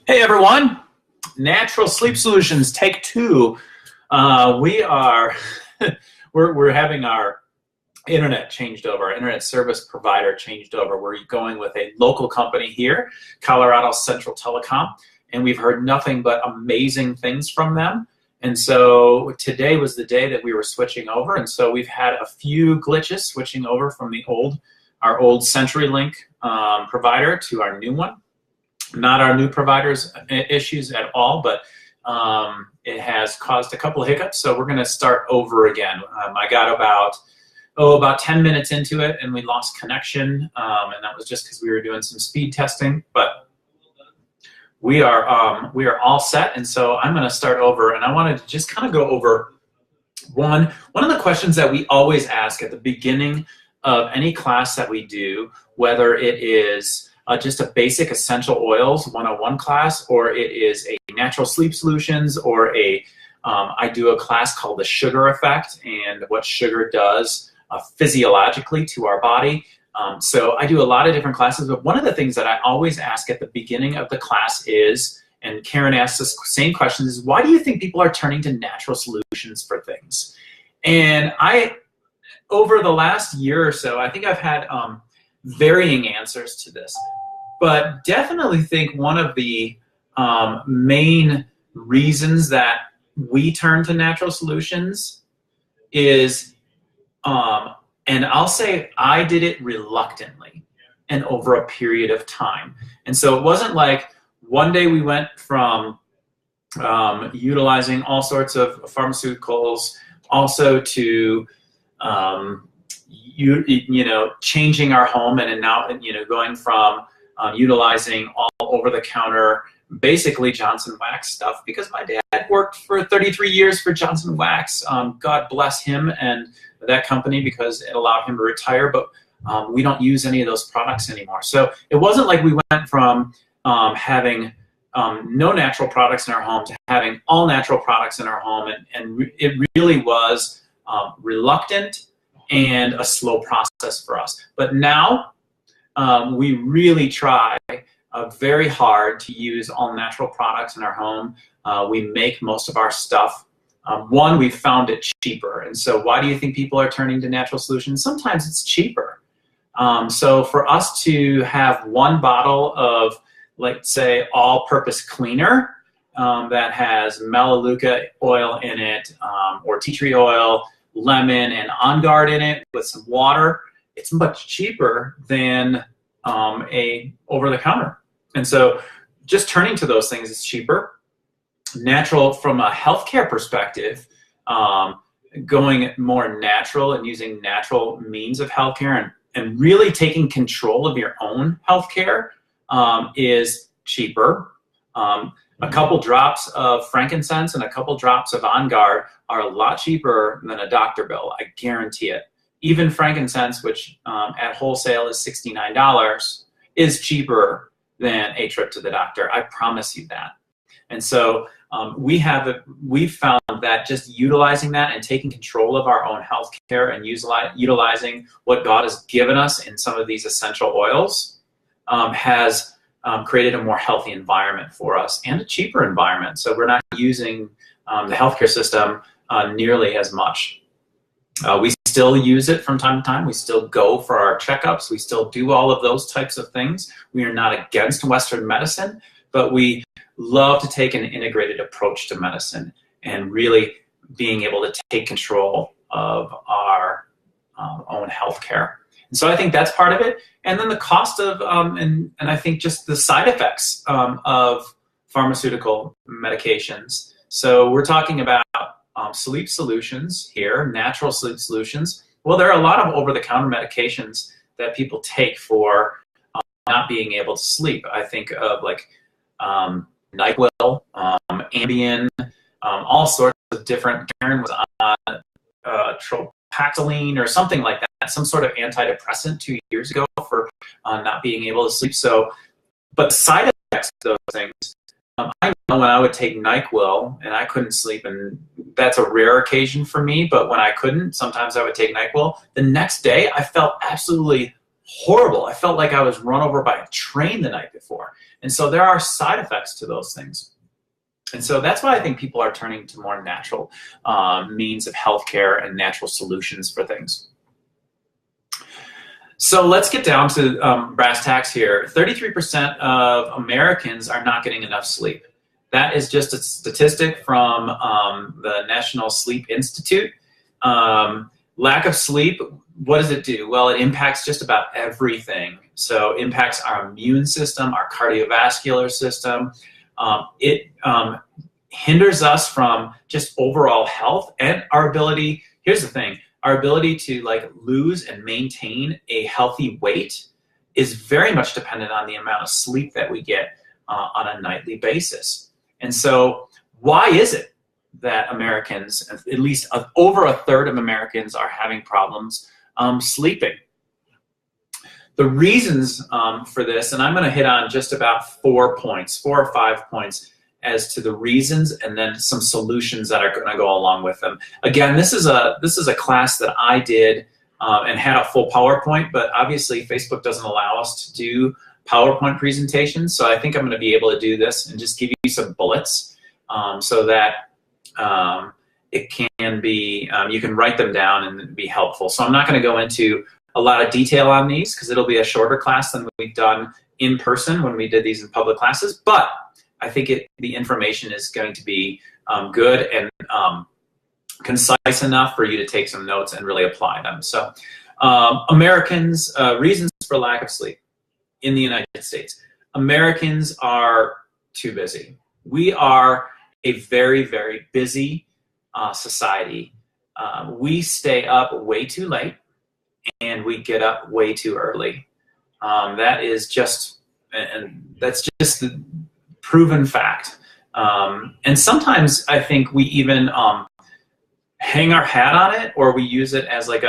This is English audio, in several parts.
Hey everyone, Natural Sleep Solutions, take two. We are we're having our internet changed over, our internet service provider changed over. We're going with a local company here, Colorado Central Telecom, and we've heard nothing but amazing things from them. And so today was the day that we were switching over, and so we've had a few glitches switching over from our old CenturyLink provider to our new one. Not our new provider's issues at all, but it has caused a couple of hiccups, so we're going to start over again. I got about 10 minutes into it, and we lost connection, and that was just because we were doing some speed testing. But we are all set, and so I'm going to start over, and I wanted to just kind of go over one of the questions that we always ask at the beginning of any class that we do, whether it is just a basic essential oils 101 class, or it is a natural sleep solutions, or I do a class called the sugar effect and what sugar does physiologically to our body. So I do a lot of different classes, but one of the things that I always ask at the beginning of the class is, and Karen asks the same questions, is why do you think people are turning to natural solutions for things? And over the last year or so, I think I've had varying answers to this, but definitely think one of the main reasons that we turn to natural solutions is, and I'll say I did it reluctantly and over a period of time. And so it wasn't like one day we went from utilizing all sorts of pharmaceuticals also to changing our home, and now going from utilizing all over-the-counter, basically Johnson Wax stuff, because my dad worked for 33 years for Johnson Wax. God bless him and that company, because it allowed him to retire, but we don't use any of those products anymore. So it wasn't like we went from having no natural products in our home to having all natural products in our home, and it really was reluctant and a slow process for us. But now we really try very hard to use all natural products in our home. We make most of our stuff. One, we've found it cheaper. And so why do you think people are turning to natural solutions? Sometimes it's cheaper. So for us to have one bottle of, let's say, all-purpose cleaner that has melaleuca oil in it, or tea tree oil, lemon, and On Guard in it with some water, it's much cheaper than a over-the-counter. And so just turning to those things is cheaper. Natural from a healthcare perspective, going more natural and using natural means of healthcare and really taking control of your own healthcare is cheaper. A couple drops of frankincense and a couple drops of On Guard are a lot cheaper than a doctor bill, I guarantee it. Even frankincense, which at wholesale is $69, is cheaper than a trip to the doctor. I promise you that. And so we've found that just utilizing that and taking control of our own health care and utilizing what God has given us in some of these essential oils has created a more healthy environment for us and a cheaper environment. So we're not using the healthcare system nearly as much. We still use it from time to time. We still go for our checkups. We still do all of those types of things. We are not against Western medicine, but we love to take an integrated approach to medicine and really being able to take control of our own health care. And so I think that's part of it. And then the cost of, and I think just the side effects of pharmaceutical medications. So we're talking about sleep solutions here, natural sleep solutions. Well, there are a lot of over-the-counter medications that people take for not being able to sleep. I think of like NyQuil, Ambien, all sorts of different. Karen was on Tropaxoline or something like that, some sort of antidepressant 2 years ago for not being able to sleep. So, but the side effects of those things, I know when I would take NyQuil and I couldn't sleep, and that's a rare occasion for me, but when I couldn't, sometimes I would take NyQuil. The next day, I felt absolutely horrible. I felt like I was run over by a train the night before. And so there are side effects to those things. And so that's why I think people are turning to more natural means of healthcare and natural solutions for things. So let's get down to brass tacks here. 33% of Americans are not getting enough sleep. That is just a statistic from the National Sleep Institute. Lack of sleep, what does it do? Well, it impacts just about everything. So it impacts our immune system, our cardiovascular system. It hinders us from just overall health and our ability. Here's the thing. Our ability to like lose and maintain a healthy weight is very much dependent on the amount of sleep that we get on a nightly basis. And so why is it that Americans, at least over a third of Americans, are having problems sleeping? The reasons for this, and I'm going to hit on just about 4 or 5 points as to the reasons, and then some solutions that are going to go along with them. Again, this is a class that I did and had a full PowerPoint, but obviously Facebook doesn't allow us to do PowerPoint presentations, so I think I'm going to be able to do this and just give you some bullets so that it can be, you can write them down and be helpful. So I'm not going to go into a lot of detail on these because it'll be a shorter class than we've done in person when we did these in public classes, but I think the information is going to be good and concise enough for you to take some notes and really apply them. So Americans, reasons for lack of sleep in the United States. Americans are too busy. We are a very, very busy society. We stay up way too late and we get up way too early. That is just, and that's just the proven fact. And sometimes I think we even hang our hat on it, or we use it as like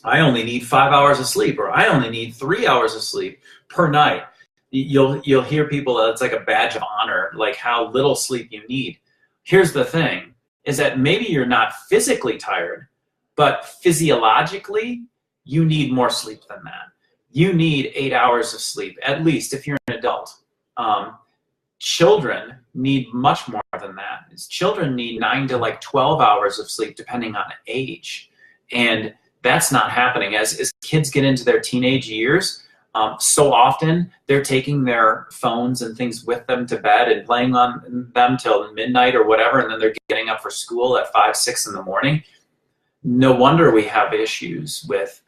I only need 5 hours of sleep, or I only need 3 hours of sleep per night. You'll hear people, it's like a badge of honor, like how little sleep you need. Here's the thing, is that maybe you're not physically tired, but physiologically, you need more sleep than that. You need 8 hours of sleep, at least if you're an adult. Children need much more than that. Children need 9 to like 12 hours of sleep, depending on age. And that's not happening. As kids get into their teenage years, so often they're taking their phones and things with them to bed and playing on them till midnight or whatever, and then they're getting up for school at 5, 6 in the morning. No wonder we have issues with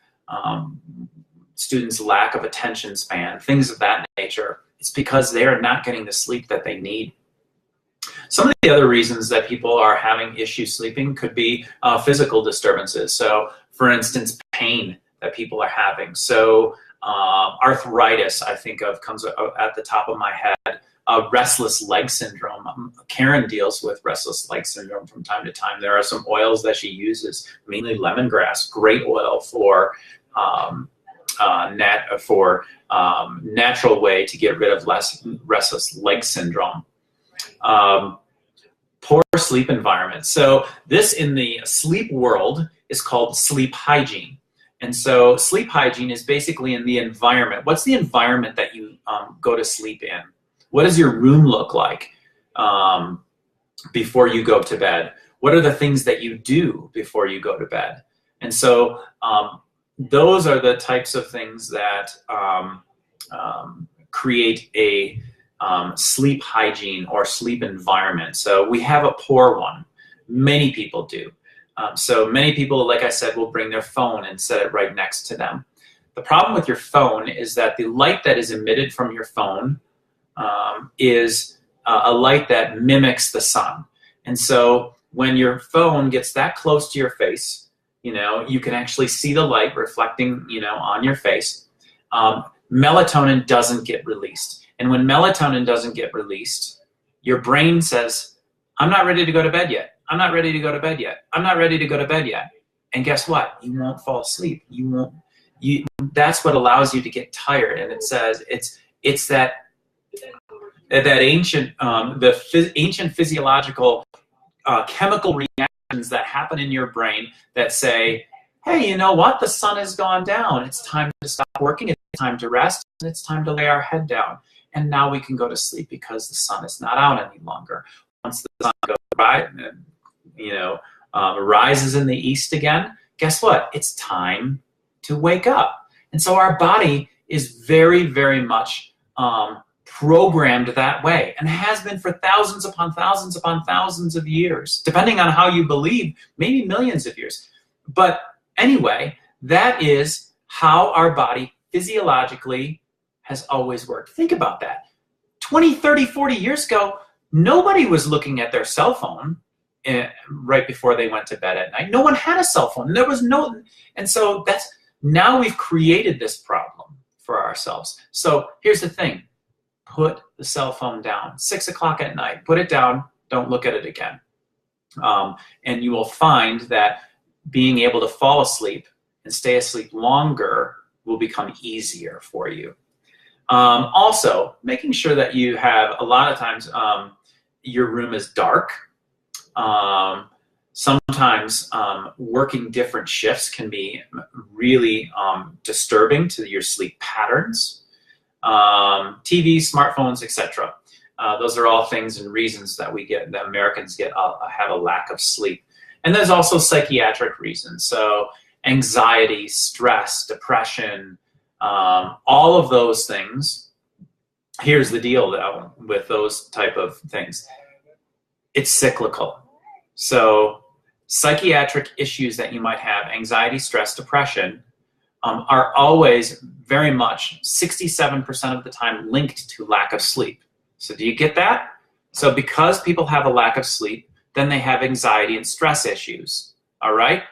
students' lack of attention span, things of that nature. It's because they are not getting the sleep that they need. Some of the other reasons that people are having issues sleeping could be physical disturbances. So, for instance, pain that people are having. So, arthritis, I think of, comes at the top of my head. Restless leg syndrome. Karen deals with restless leg syndrome from time to time. There are some oils that she uses, mainly lemongrass, great oil for natural way to get rid of restless leg syndrome. Poor sleep environment. So this in the sleep world is called sleep hygiene. And so sleep hygiene is basically in the environment. What's the environment that you go to sleep in? What does your room look like before you go to bed? What are the things that you do before you go to bed? And so those are the types of things that create a sleep hygiene or sleep environment. So we have a poor one. Many people do. So many people, like I said, will bring their phone and set it right next to them. The problem with your phone is that the light that is emitted from your phone is a light that mimics the sun. And so when your phone gets that close to your face, you can actually see the light reflecting, on your face. Melatonin doesn't get released. And when melatonin doesn't get released, your brain says, I'm not ready to go to bed yet. I'm not ready to go to bed yet. I'm not ready to go to bed yet. And guess what? You won't fall asleep. That's what allows you to get tired. And it says it's that ancient, ancient physiological chemical reactions that happen in your brain that say, hey, you know what? The sun has gone down. It's time to stop working. It's time to rest. And it's time to lay our head down. And now we can go to sleep because the sun is not out any longer. Once the sun goes by, rises in the east again, guess what? It's time to wake up. And so our body is very, very much programmed that way, and has been for thousands upon thousands upon thousands of years, depending on how you believe, maybe millions of years. But anyway, that is how our body physiologically has always worked. Think about that. 20, 30, 40 years ago, nobody was looking at their cell phone right before they went to bed at night. No one had a cell phone. There was no, and so now we've created this problem for ourselves. So here's the thing. Put the cell phone down. 6 o'clock at night. Put it down. Don't look at it again. And you will find that being able to fall asleep and stay asleep longer will become easier for you. Also, making sure that you have, a lot of times, your room is dark. Sometimes working different shifts can be really disturbing to your sleep patterns. TV, smartphones, etc. Those are all things and reasons that Americans have a lack of sleep. And there's also psychiatric reasons. So anxiety, stress, depression, all of those things. Here's the deal though with those type of things. It's cyclical. So psychiatric issues that you might have, anxiety, stress, depression, are always very much 67% of the time linked to lack of sleep. So do you get that? So because people have a lack of sleep, then they have anxiety and stress issues, all right?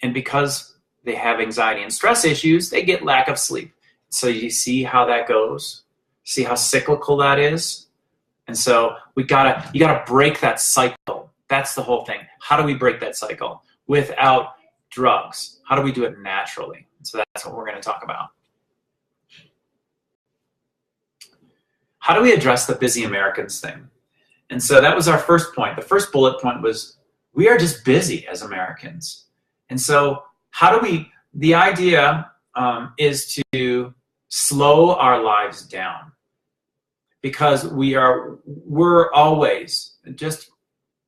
And because they have anxiety and stress issues, they get lack of sleep. So you see how that goes? See how cyclical that is? And so you gotta break that cycle. That's the whole thing. How do we break that cycle? Without drugs. How do we do it naturally? So that's what we're going to talk about. How do we address the busy Americans thing? And so that was our first point. The first bullet point was we are just busy as Americans. And so the idea is to slow our lives down, because we're always, just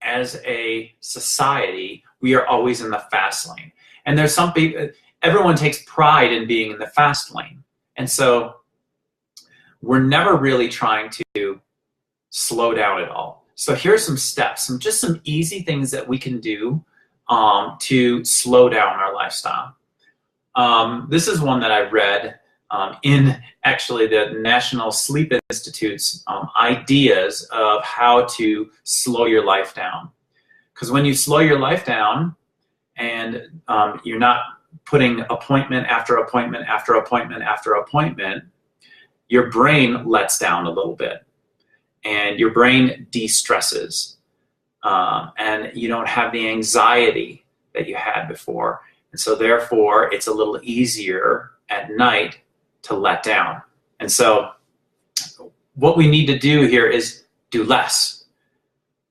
as a society, we are always in the fast lane. And there's some people, everyone takes pride in being in the fast lane. And so we're never really trying to slow down at all. So here's some steps, just some easy things that we can do to slow down our lifestyle. This is one that I read in actually the National Sleep Institute's ideas of how to slow your life down. Because when you slow your life down and you're not putting appointment after appointment after appointment after appointment, your brain lets down a little bit and your brain de-stresses, and you don't have the anxiety that you had before. And so therefore it's a little easier at night to let down. And so what we need to do here is do less.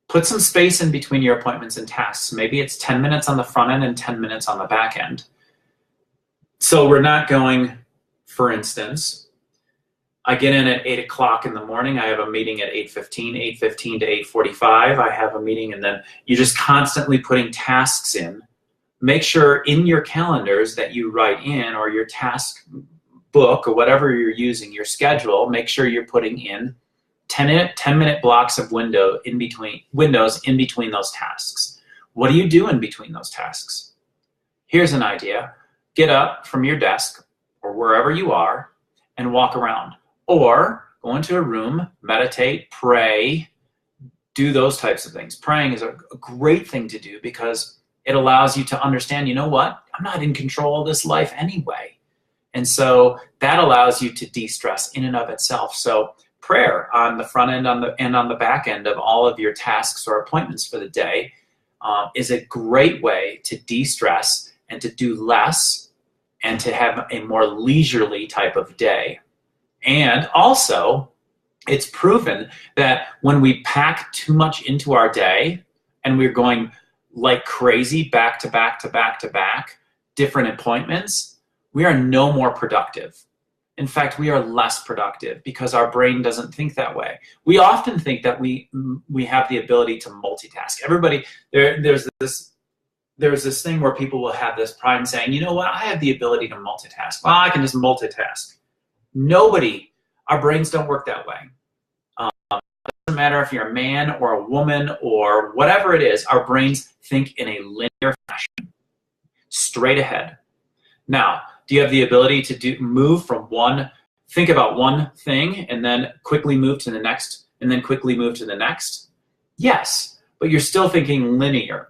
Put some space in between your appointments and tasks. Maybe it's 10 minutes on the front end and 10 minutes on the back end. So we're not going, for instance, I get in at 8 o'clock in the morning. I have a meeting at 8:15, 8:15 to 8:45. I have a meeting, and then you're just constantly putting tasks in. Make sure in your calendars that you write in, or your task book, or whatever you're using, your schedule, make sure you're putting in 10-minute blocks of windows in between those tasks. What do you do in between those tasks? Here's an idea. Get up from your desk or wherever you are and walk around. Or go into a room, meditate, pray, do those types of things. Praying is a great thing to do because it allows you to understand, you know what? I'm not in control of this life anyway. And so that allows you to de-stress in and of itself. So prayer on the front end and on the back end of all of your tasks or appointments for the day is a great way to de-stress and to do less and to have a more leisurely type of day. And also, it's proven that when we pack too much into our day and we're going like crazy back to back to back to back, different appointments, we are no more productive. In fact, we are less productive because our brain doesn't think that way. We often think that we have the ability to multitask. Everybody, there's this thing where people will have this pride in saying, you know what, I have the ability to multitask. Well, I can just multitask. Nobody, our brains don't work that way. It doesn't matter if you're a man or a woman or whatever it is, our brains think in a linear fashion, straight ahead. Now, do you have the ability to move from think about one thing and then quickly move to the next and then quickly move to the next? Yes, but you're still thinking linear,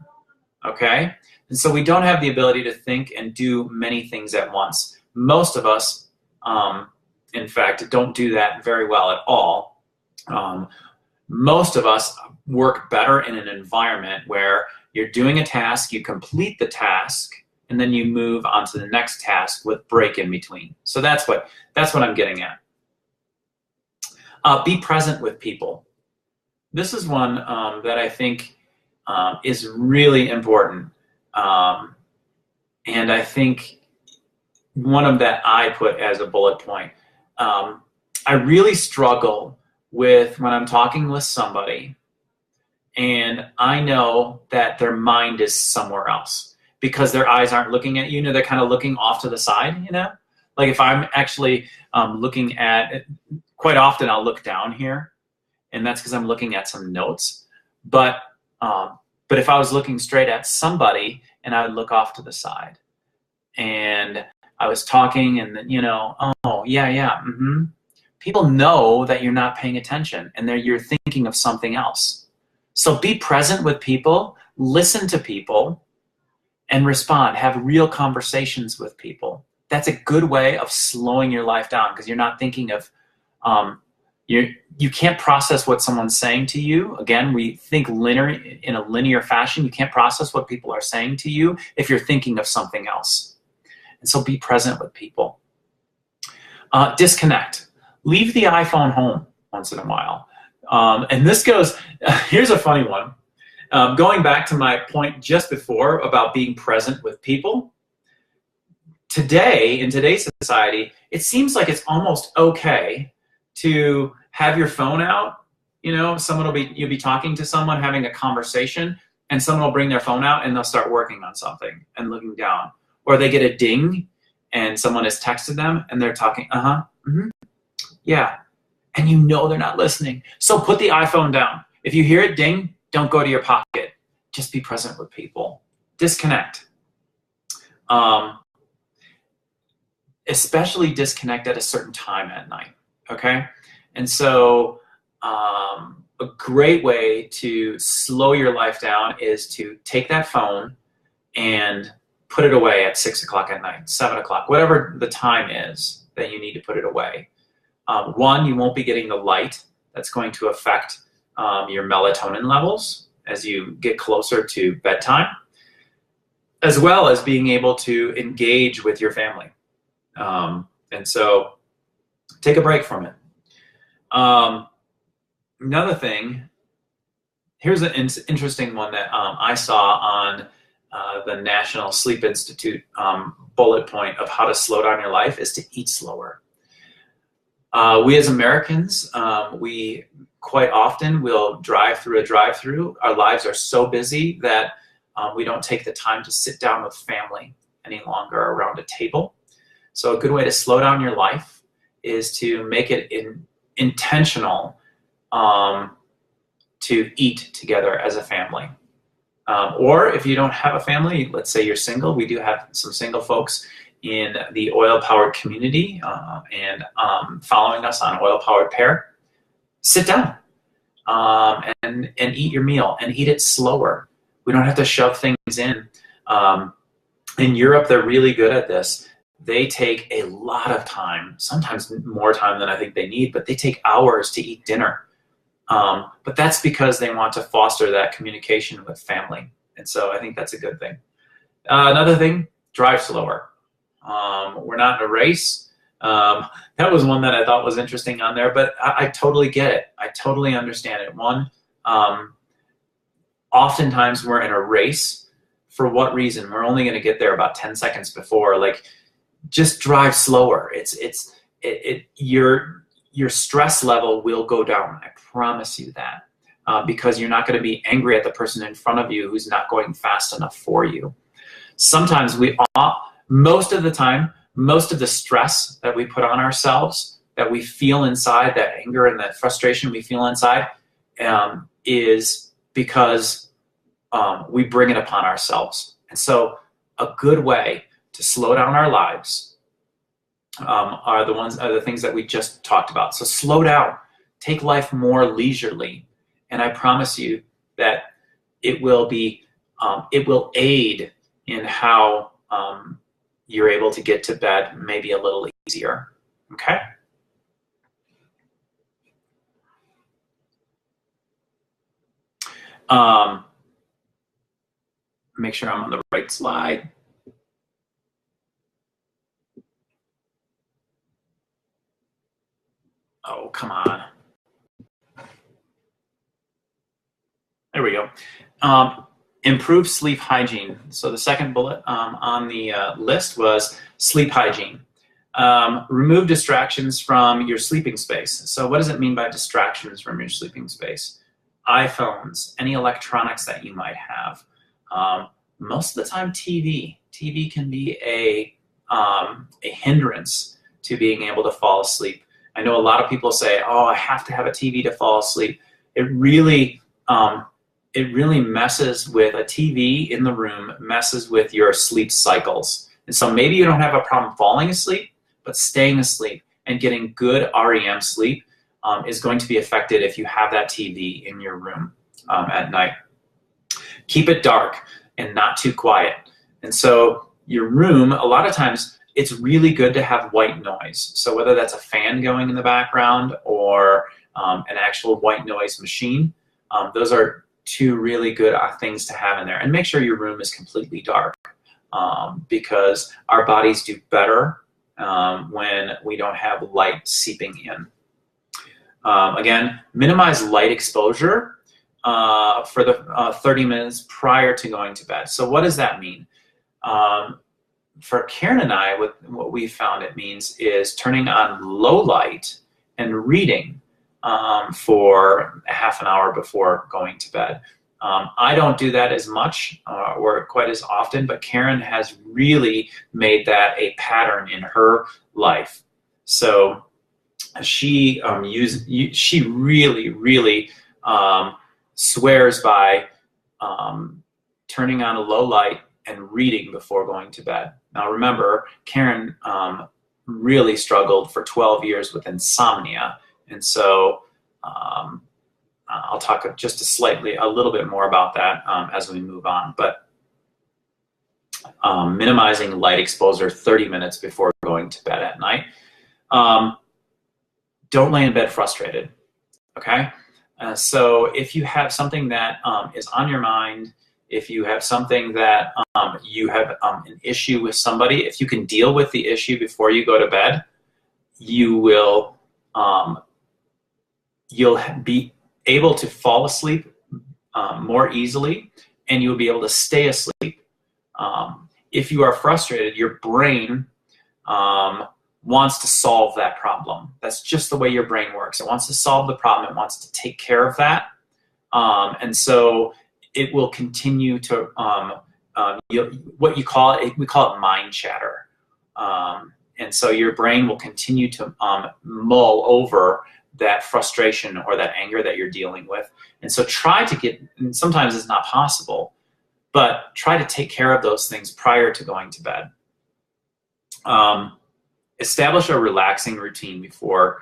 okay? And so we don't have the ability to think and do many things at once. Most of us, in fact, don't do that very well at all. Most of us work better in an environment where you're doing a task, you complete the task, and then you move on to the next task with break in between. So that's what I'm getting at. Be present with people. This is one that I think is really important. And I think one of that I put as a bullet point. I really struggle with when I'm talking with somebody and I know that their mind is somewhere else because their eyes aren't looking at you. They're kind of looking off to the side, Like if I'm actually looking at, quite often I'll look down here, and that's because I'm looking at some notes. But if I was looking straight at somebody and I would look off to the side and I was talking and then, oh, yeah. People know that you're not paying attention and you're thinking of something else. So be present with people, listen to people, and respond. Have real conversations with people. That's a good way of slowing your life down because you're not thinking of, you can't process what someone's saying to you. Again, we think in a linear fashion. You can't process what people are saying to you if you're thinking of something else. And so be present with people. Disconnect. Leave the iPhone home once in a while. And this goes, here's a funny one. Going back to my point just before about being present with people. Today, in today's society, it seems like it's almost okay to have your phone out. You'll be talking to someone, having a conversation, and someone will bring their phone out and they'll start working on something and looking down. Or they get a ding and someone has texted them and they're talking, yeah. And they're not listening. So put the iPhone down. If you hear it ding, don't go to your pocket. Just be present with people. Disconnect. Especially disconnect at a certain time at night, okay? And so a great way to slow your life down is to take that phone and put it away at 6 o'clock at night, 7 o'clock, whatever the time is that you need to put it away. One, you won't be getting the light that's going to affect your melatonin levels as you get closer to bedtime, as well as being able to engage with your family. And so take a break from it. Another thing, here's an interesting one that I saw on the National Sleep Institute bullet point of how to slow down your life is to eat slower. We as Americans, we quite often will drive through a drive-through. Our lives are so busy that we don't take the time to sit down with family any longer around a table. So a good way to slow down your life is to make it intentional to eat together as a family. Or if you don't have a family, let's say you're single, we do have some single folks in the oil-powered community and following us on Oil-Powered Pair. Sit down and eat your meal and eat it slower. We don't have to shove things in. In Europe, they're really good at this. They take a lot of time, sometimes more time than I think they need, but they take hours to eat dinner. But that's because they want to foster that communication with family. And so I think that's a good thing. Another thing, drive slower. We're not in a race. That was one that I thought was interesting on there, but I totally get it. I totally understand it. One, oftentimes we're in a race For what reason? We're only going to get there about 10 seconds before. Like, just drive slower. Your stress level will go down. I promise you that. Because you're not going to be angry at the person in front of you who's not going fast enough for you. Sometimes most of the time, most of the stress that we put on ourselves, that we feel inside, that anger and that frustration we feel inside, is because we bring it upon ourselves. And so a good way to slow down our lives are the things that we just talked about. So slow down, take life more leisurely. And I promise you that it will aid in how you're able to get to bed maybe a little easier. Okay? Make sure I'm on the right slide. Oh, come on. There we go. Improve sleep hygiene. So the second bullet on the list was sleep hygiene. Remove distractions from your sleeping space. So what does it mean by distractions from your sleeping space? iPhones, any electronics that you might have. Most of the time, TV. TV can be a hindrance to being able to fall asleep. I know a lot of people say, "Oh, I have to have a TV to fall asleep." It really messes with a TV in the room, messes with your sleep cycles. And so maybe you don't have a problem falling asleep, but staying asleep and getting good REM sleep is going to be affected if you have that TV in your room at night. Keep it dark and not too quiet. And so your room, a lot of times, it's really good to have white noise. So whether that's a fan going in the background or an actual white noise machine, those are two really good things to have in there. And make sure your room is completely dark because our bodies do better when we don't have light seeping in. Again, minimize light exposure for the 30 minutes prior to going to bed. So what does that mean? For Karen and I, what we found it means is turning on low light and reading for a half an hour before going to bed. I don't do that as much or quite as often, but Karen has really made that a pattern in her life. So she really swears by turning on a low light and reading before going to bed. Now remember, Karen really struggled for 12 years with insomnia, and so I'll talk just a little bit more about that as we move on. But minimizing light exposure 30 minutes before going to bed at night. Don't lay in bed frustrated, okay? So if you have something that is on your mind, if you have something that you have an issue with somebody, if you can deal with the issue before you go to bed, you will you'll be able to fall asleep more easily, and you'll be able to stay asleep. If you are frustrated, your brain wants to solve that problem. That's just the way your brain works. It wants to solve the problem. It wants to take care of that. And so it will continue to, we call it mind chatter. And so your brain will continue to mull over that frustration or that anger that you're dealing with. And so try to get, and sometimes it's not possible, but try to take care of those things prior to going to bed. Establish a relaxing routine before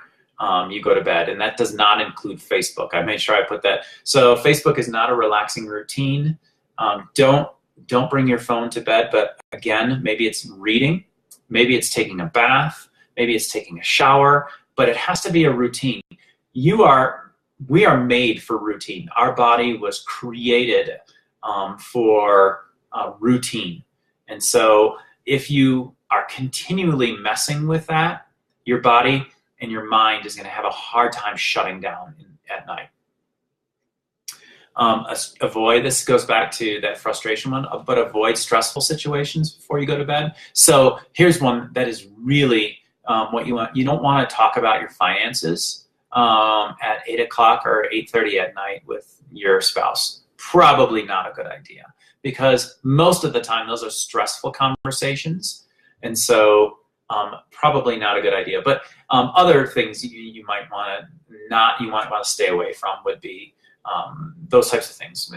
you go to bed, and that does not include Facebook. I made sure I put that. So Facebook is not a relaxing routine. Don't bring your phone to bed, but again, maybe it's reading, maybe it's taking a bath, maybe it's taking a shower, but it has to be a routine. We are made for routine. Our body was created for routine. And so if you are continually messing with that, your body and your mind is going to have a hard time shutting down at night. Avoid, this goes back to that frustration one, but avoid stressful situations before you go to bed. So here's one that is really what you want. You don't want to talk about your finances at 8 o'clock or 8:30 at night with your spouse. Probably not a good idea, because most of the time those are stressful conversations, and so probably not a good idea. But other things you might want to stay away from would be those types of things.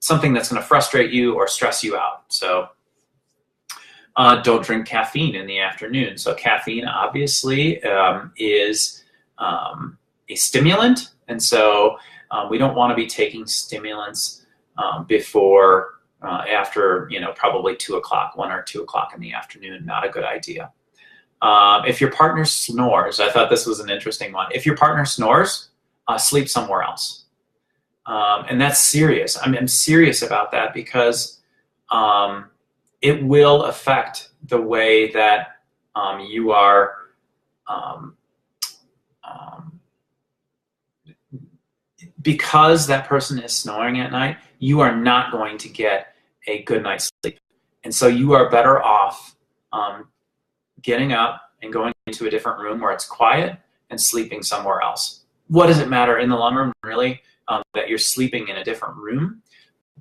Something that's going to frustrate you or stress you out. So don't drink caffeine in the afternoon. So caffeine obviously is a stimulant, and so we don't want to be taking stimulants before after probably 2 o'clock, 1 or 2 o'clock in the afternoon. Not a good idea. If your partner snores, I thought this was an interesting one. If your partner snores, sleep somewhere else. And that's serious. I'm serious about that, because it will affect the way that you are because that person is snoring at night, you are not going to get a good night's sleep. And so you are better off getting up and going into a different room where it's quiet and sleeping somewhere else. What does it matter in the long run, really, that you're sleeping in a different room?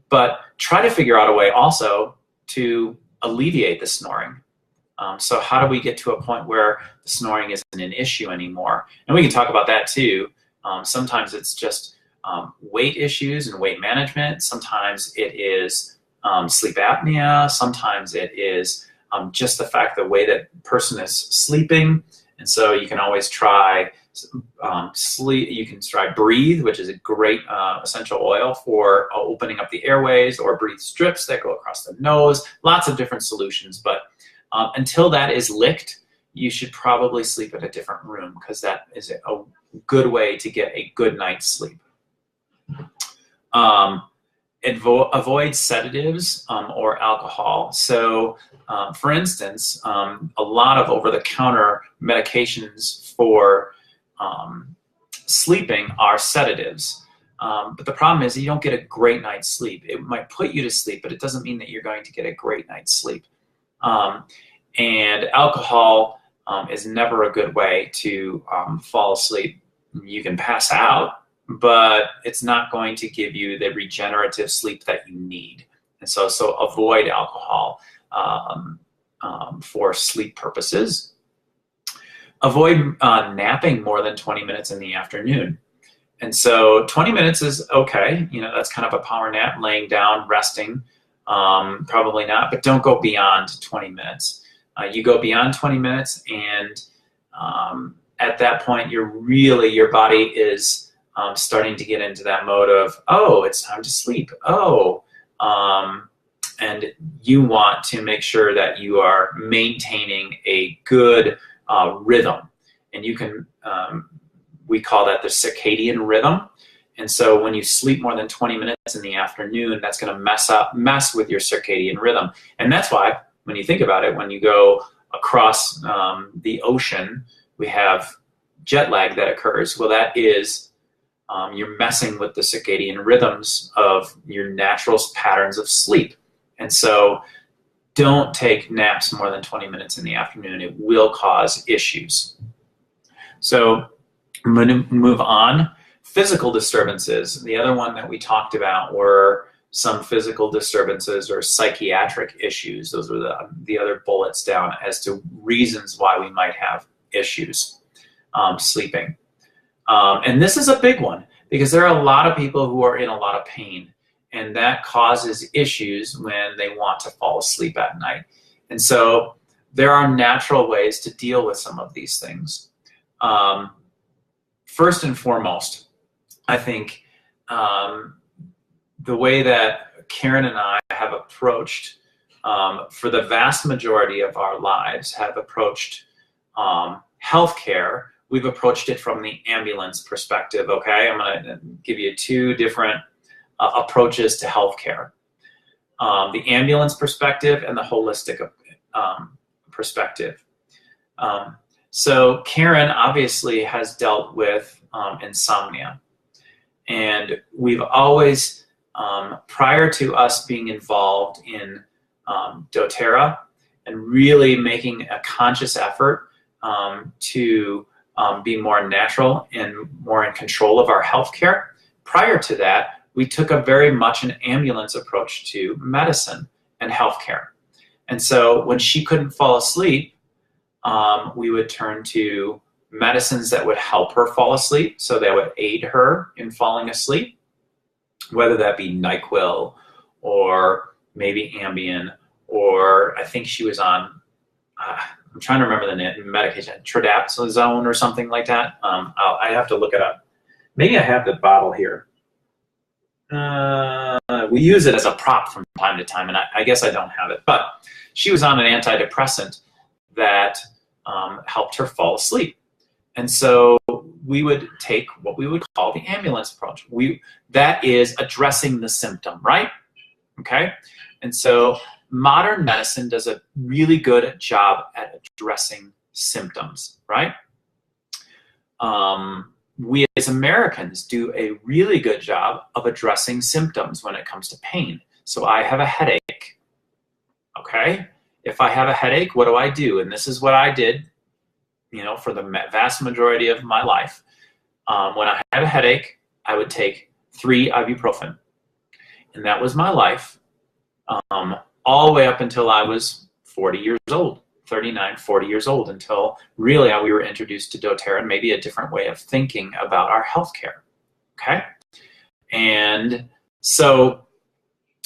But try to figure out a way also to alleviate the snoring. So how do we get to a point where the snoring isn't an issue anymore? And we can talk about that too. Sometimes it's just weight issues and weight management. Sometimes it is sleep apnea. Sometimes it is just the fact the way that person is sleeping. And so you can always try sleep. You can try Breathe, which is a great essential oil for opening up the airways, or Breathe strips that go across the nose. Lots of different solutions, but until that is licked, you should probably sleep in a different room, because that is a good way to get a good night's sleep. Avoid sedatives or alcohol. So, for instance, a lot of over-the-counter medications for sleeping are sedatives. But the problem is you don't get a great night's sleep. It might put you to sleep, but it doesn't mean that you're going to get a great night's sleep. And alcohol is never a good way to fall asleep. You can pass out, but it's not going to give you the regenerative sleep that you need. And so avoid alcohol for sleep purposes. Avoid napping more than 20 minutes in the afternoon. And so 20 minutes is okay. That's kind of a power nap, laying down, resting. Probably not, but don't go beyond 20 minutes. You go beyond 20 minutes, and at that point, your body is starting to get into that mode of, oh, it's time to sleep. And you want to make sure that you are maintaining a good rhythm. And you can, we call that the circadian rhythm. And so when you sleep more than 20 minutes in the afternoon, that's going to mess with your circadian rhythm. And that's why, when you think about it, when you go across the ocean, we have jet lag that occurs. Well, that is you're messing with the circadian rhythms of your natural patterns of sleep. And so don't take naps more than 20 minutes in the afternoon. It will cause issues. So I'm going to move on. Physical disturbances. The other one that we talked about were some physical disturbances or psychiatric issues. Those were the other bullets down as to reasons why we might have issues sleeping. And this is a big one, because there are a lot of people who are in a lot of pain, and that causes issues when they want to fall asleep at night. And so there are natural ways to deal with some of these things. First and foremost, I think the way that Karen and I have approached, for the vast majority of our lives, have approached healthcare, we've approached it from the ambulance perspective, okay? I'm going to give you two different approaches to healthcare. The ambulance perspective and the holistic perspective. So Karen obviously has dealt with insomnia. And we've always prior to us being involved in doTERRA and really making a conscious effort to be more natural and more in control of our healthcare, prior to that, we took a very much an ambulance approach to medicine and healthcare. And so when she couldn't fall asleep, we would turn to medicines that would help her fall asleep, so that would aid her in falling asleep, whether that be NyQuil or maybe Ambien, or I think she was on, I'm trying to remember the medication, tridapsazone or something like that. I have to look it up. Maybe I have the bottle here. We use it as a prop from time to time, and I guess I don't have it. But she was on an antidepressant that helped her fall asleep. And so we would take what we would call the ambulance approach. That is addressing the symptom, right? Okay? And so modern medicine does a really good job at addressing symptoms, right? We as Americans do a really good job of addressing symptoms when it comes to pain. So I have a headache, okay? If I have a headache, what do? And this is what I did, for the vast majority of my life. When I had a headache, I would take 3 ibuprofen. And that was my life all the way up until I was 40 years old, 39, 40 years old, until really we were introduced to doTERRA and maybe a different way of thinking about our healthcare, okay? And so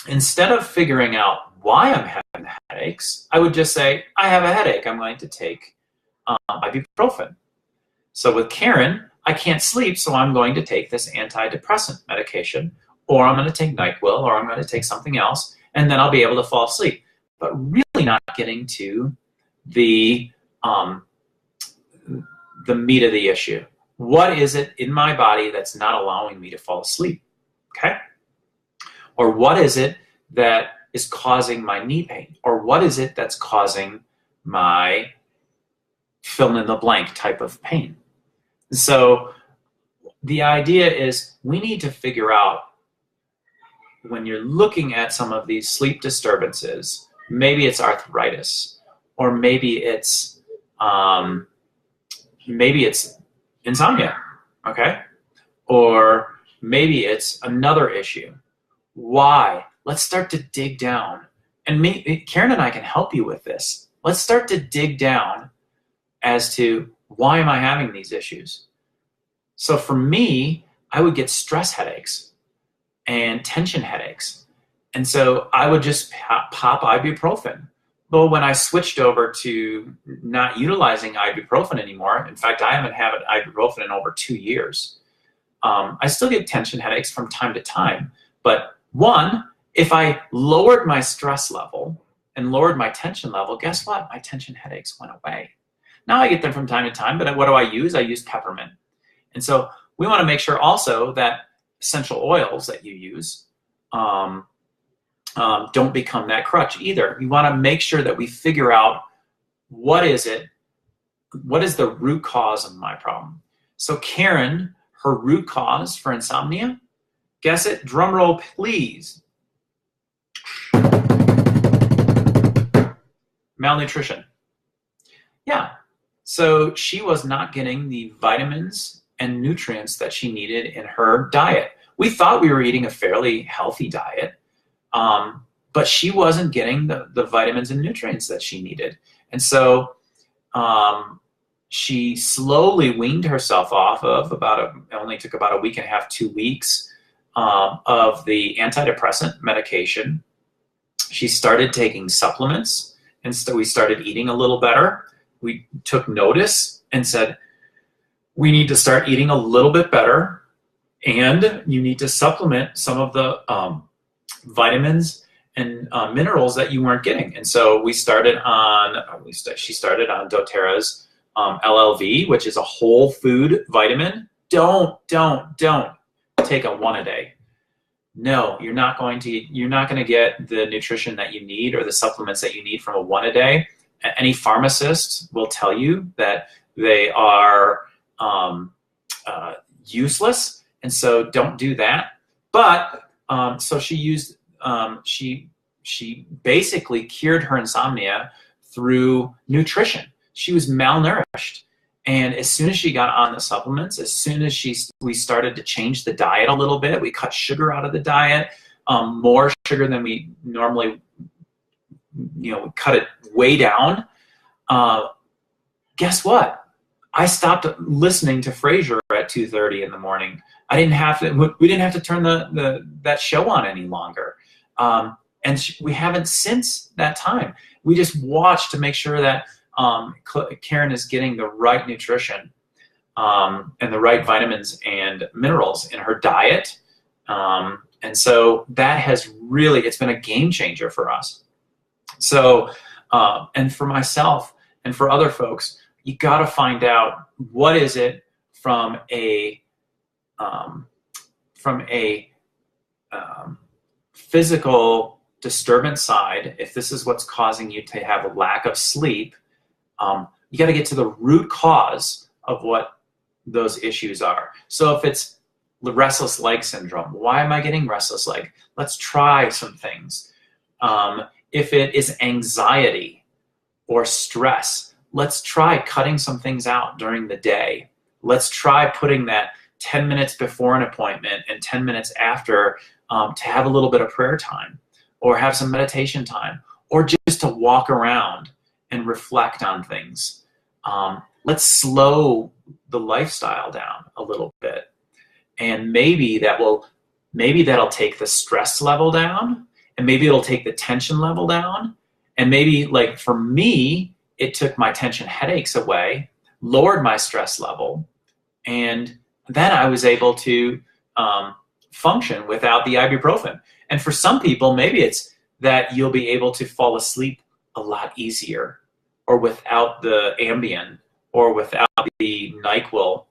instead of figuring out why I'm having headaches, I would just say, I have a headache, I'm going to take ibuprofen. So with Karen, I can't sleep, so I'm going to take this antidepressant medication, or I'm going to take NyQuil, or I'm going to take something else, and then I'll be able to fall asleep. But really not getting to the meat of the issue. What is it in my body that's not allowing me to fall asleep? Okay? Or what is it that is causing my knee pain? Or what is it that's causing my fill in the blank type of pain? So the idea is we need to figure out, when you're looking at some of these sleep disturbances, maybe it's arthritis, or maybe it's insomnia, okay? Or maybe it's another issue. Why? Let's start to dig down. And Karen and I can help you with this. Let's start to dig down as to, why am I having these issues? So for me, I would get stress headaches and tension headaches. And so I would just pop ibuprofen. But when I switched over to not utilizing ibuprofen anymore, in fact, I haven't had ibuprofen in over 2 years, I still get tension headaches from time to time. But one, if I lowered my stress level and lowered my tension level, guess what? My tension headaches went away. Now I get them from time to time, but what do I use? I use peppermint. And so we want to make sure also that essential oils that you use don't become that crutch either. You want to make sure that we figure out what is the root cause of my problem. So Karen, her root cause for insomnia, guess it? Drum roll, please. Malnutrition. Yeah. So she was not getting the vitamins and nutrients that she needed in her diet. We thought we were eating a fairly healthy diet, but she wasn't getting the vitamins and nutrients that she needed. And so she slowly weaned herself off of it only took about a week and a half, 2 weeks of the antidepressant medication. She started taking supplements, and so we started eating a little better. We took notice and said, we need to start eating a little bit better, and you need to supplement some of the vitamins and minerals that you weren't getting. And so she started on doTERRA's LLV, which is a whole food vitamin. Don't take a 1 a day. No, you're not going to get the nutrition that you need or the supplements that you need from a 1 a day. Any pharmacist will tell you that they are useless, and so don't do that. But So she used, she basically cured her insomnia through nutrition. She was malnourished. And as soon as she got on the supplements, as soon as we started to change the diet a little bit, we cut sugar out of the diet, more sugar than we normally, we cut it way down. Guess what? I stopped listening to Frasier at 2:30 in the morning. We didn't have to turn that show on any longer. And we haven't since that time. We just watched to make sure that Karen is getting the right nutrition and the right vitamins and minerals in her diet. And so that has really, it's been a game changer for us. So, and for myself and for other folks, you got to find out what is it from a physical disturbance side. If this is what's causing you to have a lack of sleep, you got to get to the root cause of what those issues are. So if it's the restless leg syndrome, why am I getting restless leg? Let's try some things. If it is anxiety or stress, let's try cutting some things out during the day. Let's try putting that 10 minutes before an appointment and 10 minutes after to have a little bit of prayer time, or have some meditation time, or just to walk around and reflect on things. Let's slow the lifestyle down a little bit. And maybe that'll take the stress level down, and maybe it'll take the tension level down. And maybe, like for me, it took my tension headaches away, lowered my stress level, and then I was able to function without the ibuprofen. And for some people, maybe it's that you'll be able to fall asleep a lot easier, or without the Ambien, or without the NyQuil,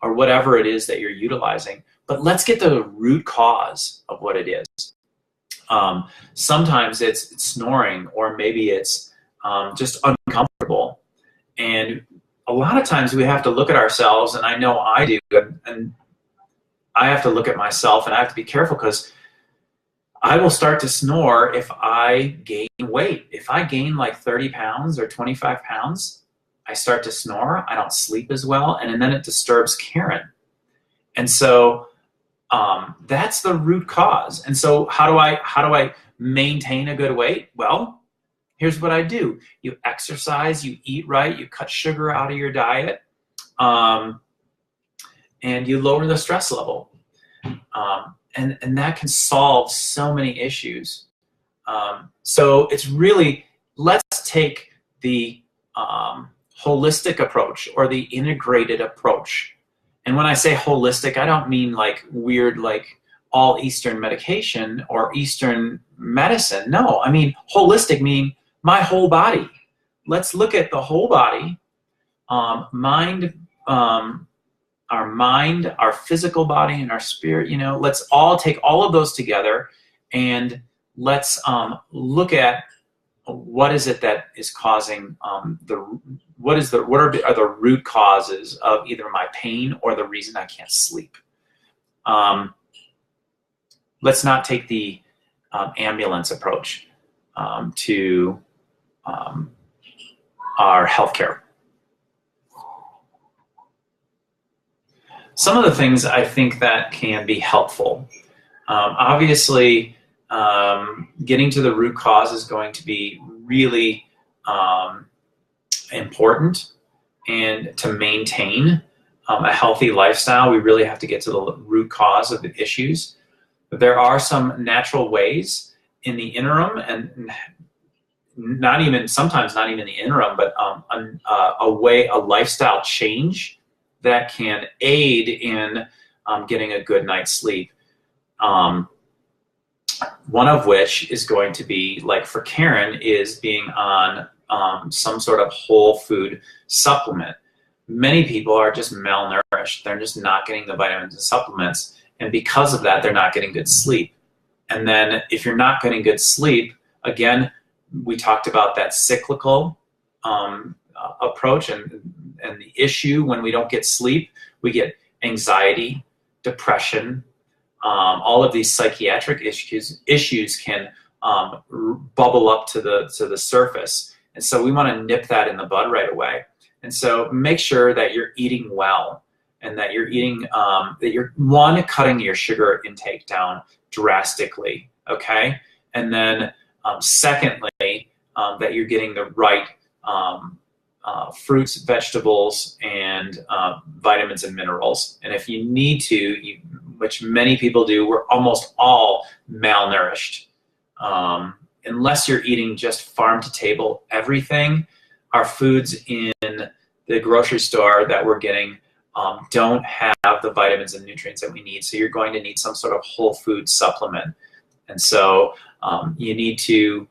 or whatever it is that you're utilizing. But let's get the root cause of what it is. Sometimes it's snoring, or maybe it's just uncomfortable. And a lot of times we have to look at ourselves, and I know I do, and I have to look at myself, and I have to be careful, because I will start to snore if I gain weight. If I gain like 30 pounds or 25 pounds, I start to snore. I don't sleep as well, and then it disturbs Karen. And so that's the root cause. And so how do I maintain a good weight? Well, here's what I do. You exercise, you eat right, you cut sugar out of your diet, and you lower the stress level. And that can solve so many issues. So it's really, let's take the holistic approach, or the integrated approach. And when I say holistic, I don't mean like weird, like all Eastern medication or Eastern medicine. No, I mean holistic, mean my whole body. Let's look at the whole body, our mind, our physical body, and our spirit. Let's all take all of those together, and let's look at what is it that is causing what are the root causes of either my pain or the reason I can't sleep. Let's not take the ambulance approach to our healthcare. Some of the things I think that can be helpful. Obviously, getting to the root cause is going to be really important, and to maintain a healthy lifestyle, we really have to get to the root cause of the issues. But there are some natural ways in the interim, and sometimes not even the interim, but a lifestyle change that can aid in getting a good night's sleep. One of which is going to be, like for Karen, is being on some sort of whole food supplement. Many people are just malnourished. They're just not getting the vitamins and supplements. And because of that, they're not getting good sleep. And then if you're not getting good sleep, again, we talked about that cyclical approach, and the issue when we don't get sleep, we get anxiety, depression, all of these psychiatric issues can bubble up to the surface. And so we want to nip that in the bud right away. And so make sure that you're eating well, and that you're eating, that you're, one, cutting your sugar intake down drastically, okay? And then secondly, that you're getting the right fruits, vegetables, and vitamins and minerals. And if you need to, which many people do, we're almost all malnourished. Unless you're eating just farm to table everything, our foods in the grocery store that we're getting don't have the vitamins and nutrients that we need. So you're going to need some sort of whole food supplement. And so you need to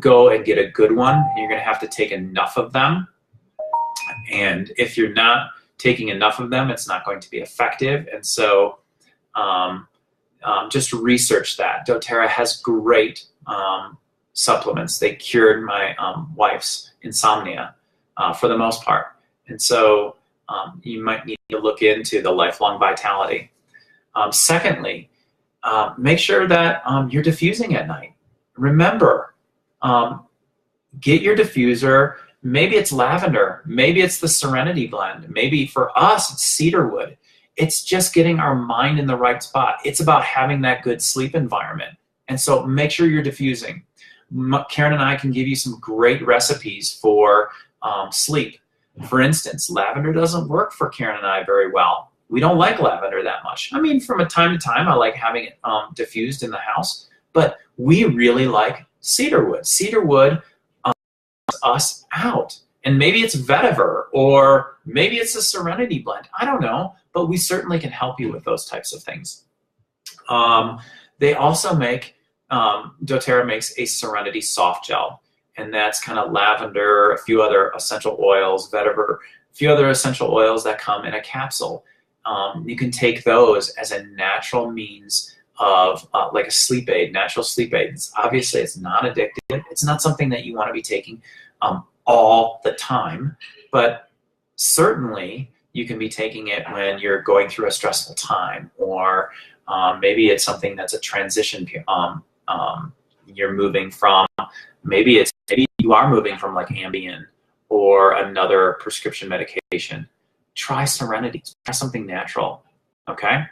go and get a good one. You're going to have to take enough of them. And if you're not taking enough of them, it's not going to be effective. And so just research that. doTERRA has great supplements. They cured my wife's insomnia for the most part. And so you might need to look into the lifelong vitality. Secondly, make sure that you're diffusing at night. Remember, get your diffuser. Maybe it's lavender. Maybe it's the Serenity blend. Maybe for us, it's cedarwood. It's just getting our mind in the right spot. It's about having that good sleep environment. And so make sure you're diffusing. Karen and I can give you some great recipes for sleep. For instance, lavender doesn't work for Karen and I very well. We don't like lavender that much. I mean, from time to time, I like having it diffused in the house, but we really like cedarwood. Cedarwood us out. And maybe it's vetiver, or maybe it's a Serenity blend. I don't know, but we certainly can help you with those types of things. They also make, doTERRA makes a Serenity soft gel, and that's kind of lavender, a few other essential oils, vetiver, a few other essential oils that come in a capsule. You can take those as a natural means of like a sleep aid, natural sleep aid. Obviously, it's not addictive. It's not something that you want to be taking all the time, but certainly you can be taking it when you're going through a stressful time, or maybe it's something that's a transition. You're moving from, maybe you are moving from like Ambien or another prescription medication. Try Serenity. Try something natural. Okay.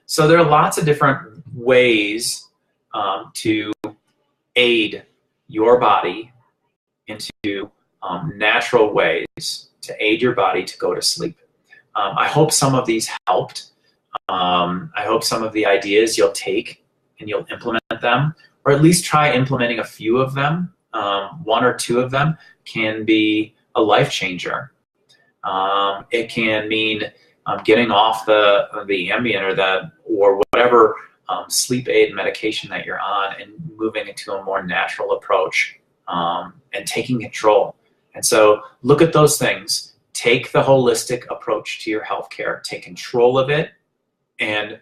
So there are lots of different ways to aid your body into natural ways to aid your body to go to sleep. I hope some of these helped. I hope some of the ideas you'll take and you'll implement them, or at least try implementing a few of them. One or two of them can be a life changer. It can mean getting off the Ambien or whatever sleep aid medication that you're on, and moving into a more natural approach and taking control. And so look at those things. Take the holistic approach to your healthcare. Take control of it. And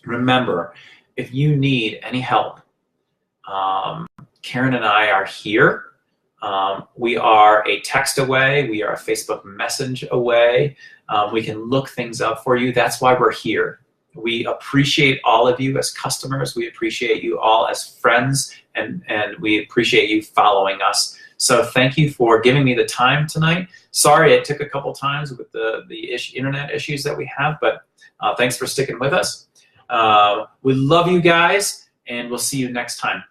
remember, if you need any help, Karen and I are here. We are a text away. We are a Facebook message away. We can look things up for you. That's why we're here. We appreciate all of you as customers. We appreciate you all as friends, and we appreciate you following us. So thank you for giving me the time tonight. Sorry it took a couple times with the internet issues that we have, but thanks for sticking with us. We love you guys, and we'll see you next time.